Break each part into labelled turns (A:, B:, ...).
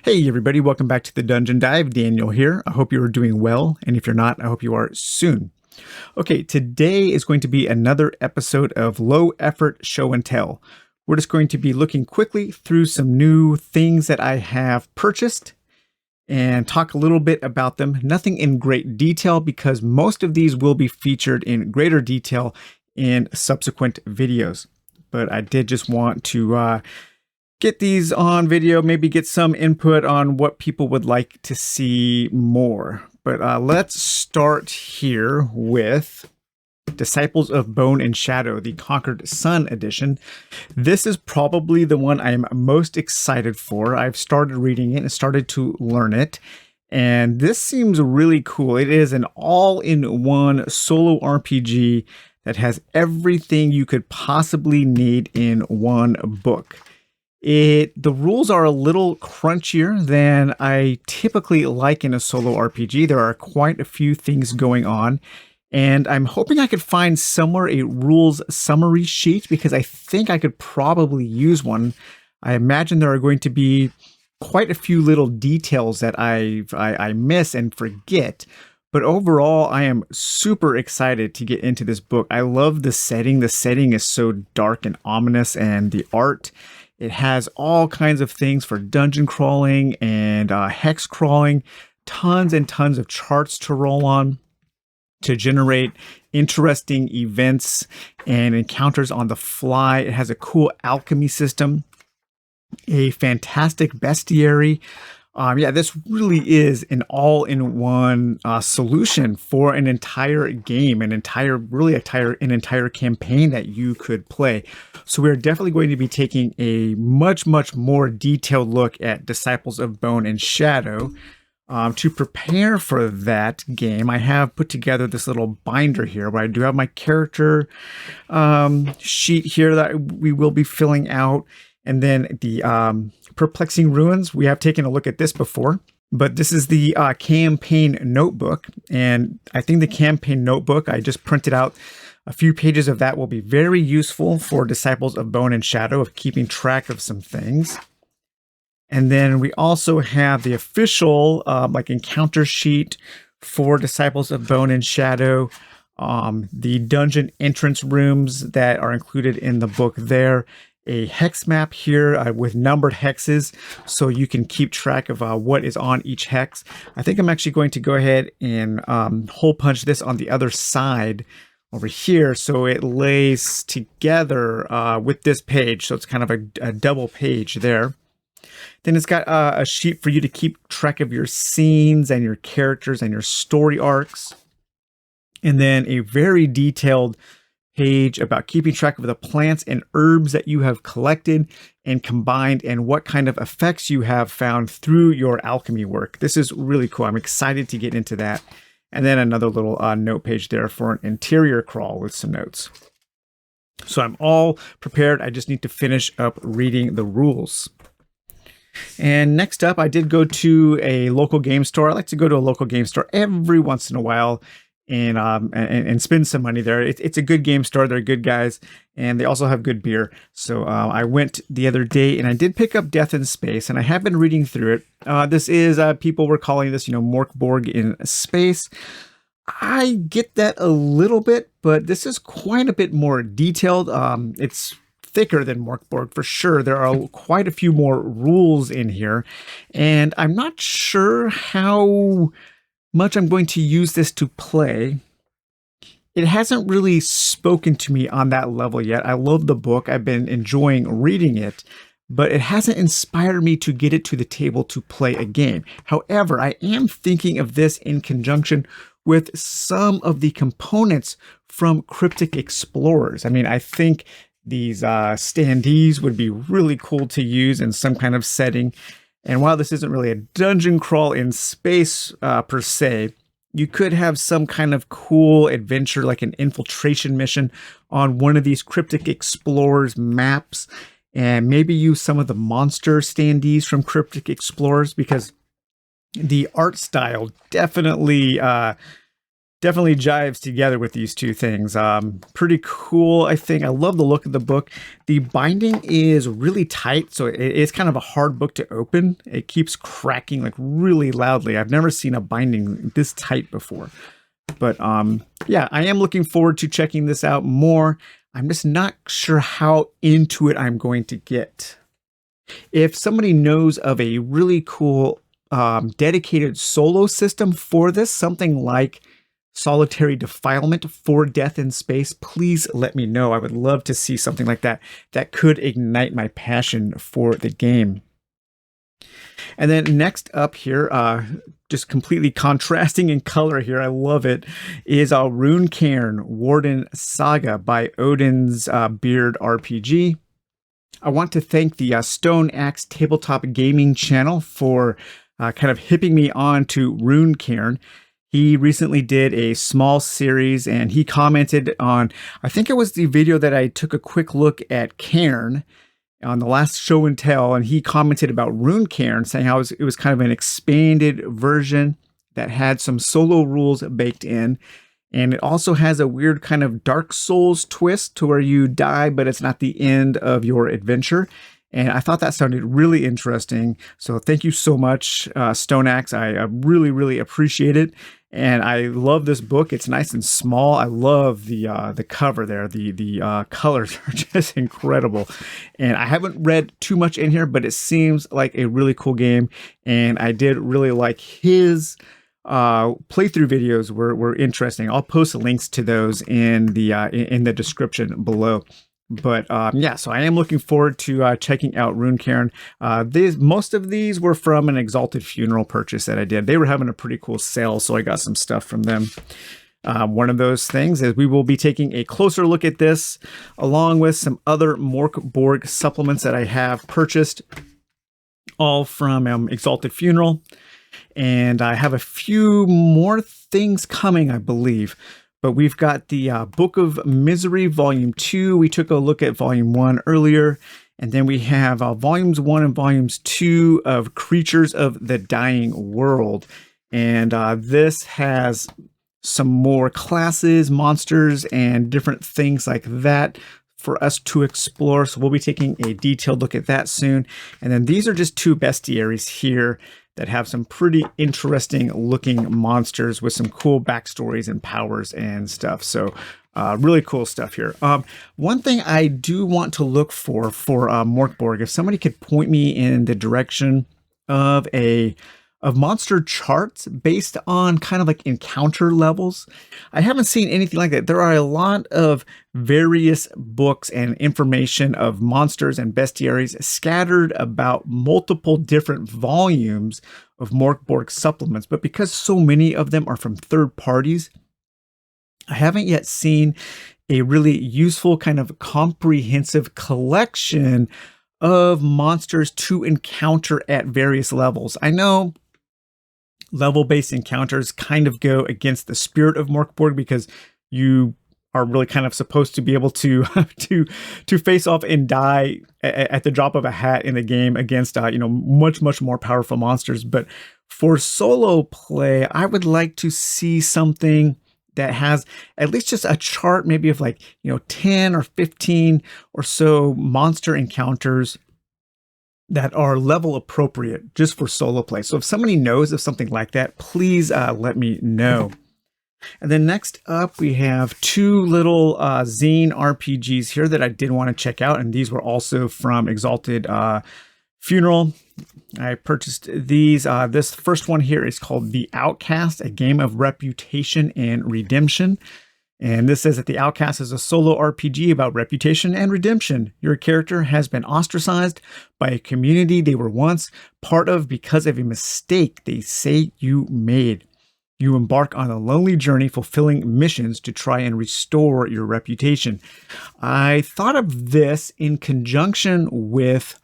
A: Hey everybody, welcome back to the Dungeon Dive. Daniel here. I hope you are doing well, and if you're not, I hope you are soon. Okay, today is going to be another episode of Low Effort Show and Tell. We're just going to be looking quickly through some new things that I have purchased and talk a little bit about them. Nothing in great detail because most of these will be featured in greater detail in subsequent videos. But I did just want to get these on video, maybe get some input on what people would like to see more. But let's start here with Disciples of Bone and Shadow, the Conquered Sun edition. This is probably the one I am most excited for. I've started reading it and started to learn it. And this seems really cool. It is an all-in-one solo RPG that has everything you could possibly need in one book. The rules are a little crunchier than I typically like in a solo RPG. There are quite a few things going on, and I'm hoping I could find somewhere a rules summary sheet because I think I could probably use one. I imagine there are going to be quite a few little details that I miss and forget. But overall, I am super excited to get into this book. I love the setting. The setting is so dark and ominous, and the art. It has all kinds of things for dungeon crawling and hex crawling, tons and tons of charts to roll on to generate interesting events and encounters on the fly. It has a cool alchemy system, a fantastic bestiary. This really is an all-in-one solution for an entire game, an entire campaign that you could play. So we're definitely going to be taking a much more detailed look at Disciples of Bone and Shadow. To prepare for that game, I have put together this little binder here where I do have my character sheet here that we will be filling out. And then the Perplexing Ruins, we have taken a look at this before, but this is the campaign notebook. And I think the campaign notebook, I just printed out a few pages of that, will be very useful for Disciples of Bone and Shadow of keeping track of some things. And then we also have the official encounter sheet for Disciples of Bone and Shadow, the dungeon entrance rooms that are included in the book there, a hex map here with numbered hexes so you can keep track of what is on each hex. I think I'm actually going to go ahead and hole punch this on the other side over here so it lays together with this page. So it's kind of a double page there. Then it's got a sheet for you to keep track of your scenes and your characters and your story arcs. And then a very detailed page about keeping track of the plants and herbs that you have collected and combined and what kind of effects you have found through your alchemy work. This is really cool. I'm excited to get into that. And then another little note page there for an interior crawl with some notes. So I'm all prepared. I just need to finish up reading the rules. And next up, I did go to a local game store. I like to go to a local game store every once in a while and spend some money there. It's a good game store. They're good guys, and they also have good beer. So I went the other day, and I did pick up Death in Space, and I have been reading through it. This is, people were calling this, Morkborg in space. I get that a little bit, but this is quite a bit more detailed. It's thicker than Morkborg for sure. There are quite a few more rules in here, and I'm not sure how much I'm going to use this to play. It hasn't really spoken to me on that level yet. I love the book. I've been enjoying reading it, but it hasn't inspired me to get it to the table to play a game. However, I am thinking of this in conjunction with some of the components from Cryptic Explorers. I mean, I think these standees would be really cool to use in some kind of setting. And while this isn't really a dungeon crawl in space per se, you could have some kind of cool adventure like an infiltration mission on one of these Cryptic Explorers maps, and maybe use some of the monster standees from Cryptic Explorers because the art style definitely definitely jives together with these two things. Pretty cool, I think. I love the look of the book. The binding is really tight, so it's kind of a hard book to open. It keeps cracking like really loudly. I've never seen a binding this tight before. But yeah, I am looking forward to checking this out more. I'm just not sure how into it I'm going to get. If somebody knows of a really cool dedicated solo system for this, something like Solitary Defilement for Death in Space, please let me know. I would love to see something like that that could ignite my passion for the game. And then next up here, just completely contrasting in color here, I love it, is Runecairn Warden Saga by Odin's Beard RPG. I want to thank the Stoneaxe Tabletop Gaming channel for kind of hipping me on to Runecairn. He recently did a small series and he commented on, I think it was the video that I took a quick look at Cairn on the last show and tell, and he commented about Runecairn, saying how it was kind of an expanded version that had some solo rules baked in. And it also has a weird kind of Dark Souls twist to where you die, but it's not the end of your adventure. And I thought that sounded really interesting. So thank you so much, Stoneaxe. I really, really appreciate it. And I love this book. It's nice and small. I love the cover there. The colors are just incredible. And I haven't read too much in here, but it seems like a really cool game. And I did really like his playthrough videos were interesting. I'll post links to those in the description below. But yeah, so I am looking forward to checking out Runecairn. Most of these were from an Exalted Funeral purchase that I did. They were having a pretty cool sale, so I got some stuff from them. One of those things is we will be taking a closer look at this, along with some other Morkborg supplements that I have purchased, all from Exalted Funeral. And I have a few more things coming, I believe. But we've got the Book of Misery, Volume 2. We took a look at Volume 1 earlier. And then we have Volumes 1 and Volumes 2 of Creatures of the Dying World. And this has some more classes, monsters, and different things like that for us to explore. So we'll be taking a detailed look at that soon. And then these are just two bestiaries here that have some pretty interesting looking monsters with some cool backstories and powers and stuff. So really cool stuff here. One thing I do want to look for Morkborg, if somebody could point me in the direction of monster charts based on kind of like encounter levels. I haven't seen anything like that. There are a lot of various books and information of monsters and bestiaries scattered about multiple different volumes of Morkborg supplements. But because so many of them are from third parties, I haven't yet seen a really useful kind of comprehensive collection of monsters to encounter at various levels. I know level-based encounters kind of go against the spirit of Morkborg because you are really kind of supposed to be able to to face off and die at the drop of a hat in the game against much more powerful monsters. But for solo play, I would like to see something that has at least just a chart, maybe of 10 or 15 or so monster encounters that are level appropriate just for solo play. So if somebody knows of something like that, please let me know. And then next up, we have two little zine RPGs here that I did want to check out. And these were also from Exalted Funeral. I purchased these. This first one here is called The Outcast, a game of reputation and redemption. And this says that The Outcast is a solo RPG about reputation and redemption. Your character has been ostracized by a community they were once part of because of a mistake they say you made. You embark on a lonely journey fulfilling missions to try and restore your reputation. I thought of this in conjunction with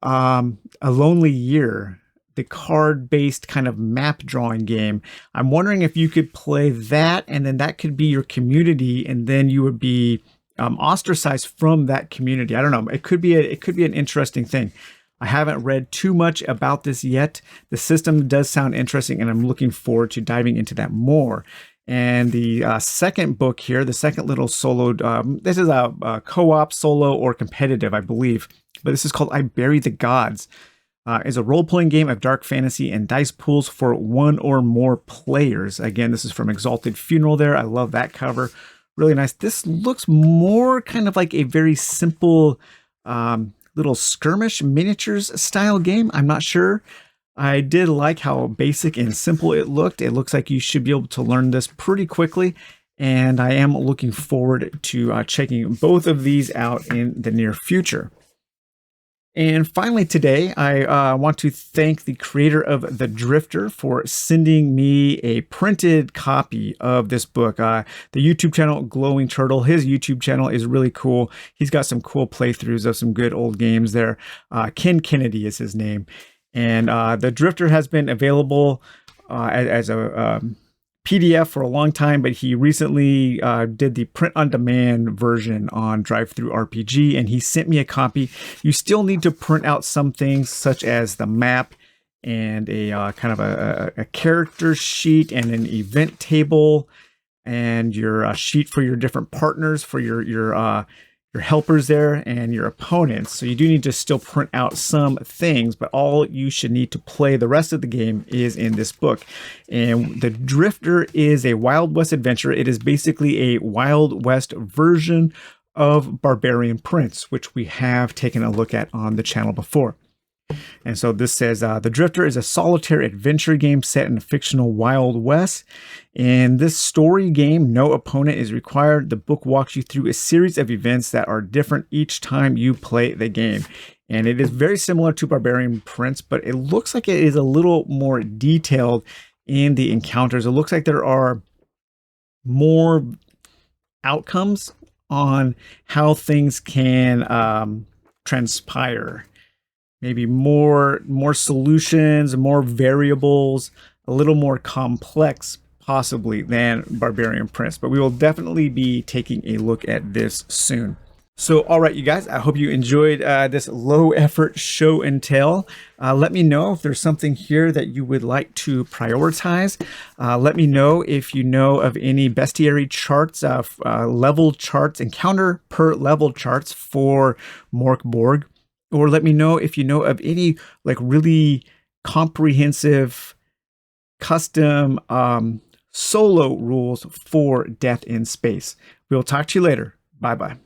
A: A Lonely Year, the card-based kind of map drawing game. I'm wondering if you could play that, and then that could be your community, and then you would be ostracized from that community. I don't know. It could be an interesting thing. I haven't read too much about this yet. The system does sound interesting, and I'm looking forward to diving into that more. And the second book here, the second little solo, this is a co-op, solo, or competitive, I believe. But this is called I Bury the Gods. Is a role-playing game of dark fantasy and dice pools for one or more players. Again, this is from Exalted Funeral there. I love that cover. Really nice. This looks more kind of like a very simple little skirmish miniatures style game. I'm not sure. I did like how basic and simple it looked. It looks like you should be able to learn this pretty quickly. And I am looking forward to checking both of these out in the near future. And finally today, I want to thank the creator of The Drifter for sending me a printed copy of this book. The YouTube channel, Glowing Turtle, his YouTube channel is really cool. He's got some cool playthroughs of some good old games there. Ken Kennedy is his name. And The Drifter has been available as a PDF for a long time, but he recently did the print-on-demand version on DriveThruRPG, and he sent me a copy. You still need to print out some things, such as the map and a kind of a character sheet and an event table, and your sheet for your different partners, for your helpers there, and your opponents. So you do need to still print out some things, but all you should need to play the rest of the game is in this book. And The Drifter is a Wild West adventure. It is basically a Wild West version of Barbarian Prince, which we have taken a look at on the channel before. And so this says, The Drifter is a solitaire adventure game set in the fictional Wild West. In this story game, no opponent is required. The book walks you through a series of events that are different each time you play the game. And it is very similar to Barbarian Prince, but it looks like it is a little more detailed in the encounters. It looks like there are more outcomes on how things can transpire. Maybe more solutions, more variables, a little more complex possibly than Barbarian Prince. But we will definitely be taking a look at this soon. So, all right, you guys, I hope you enjoyed this low effort show and tell. Let me know if there's something here that you would like to prioritize. Let me know if you know of any bestiary charts, level charts, encounter per level charts for Mork Borg. Or let me know if you know of any like really comprehensive custom solo rules for Death in Space. We'll talk to you later. Bye-bye.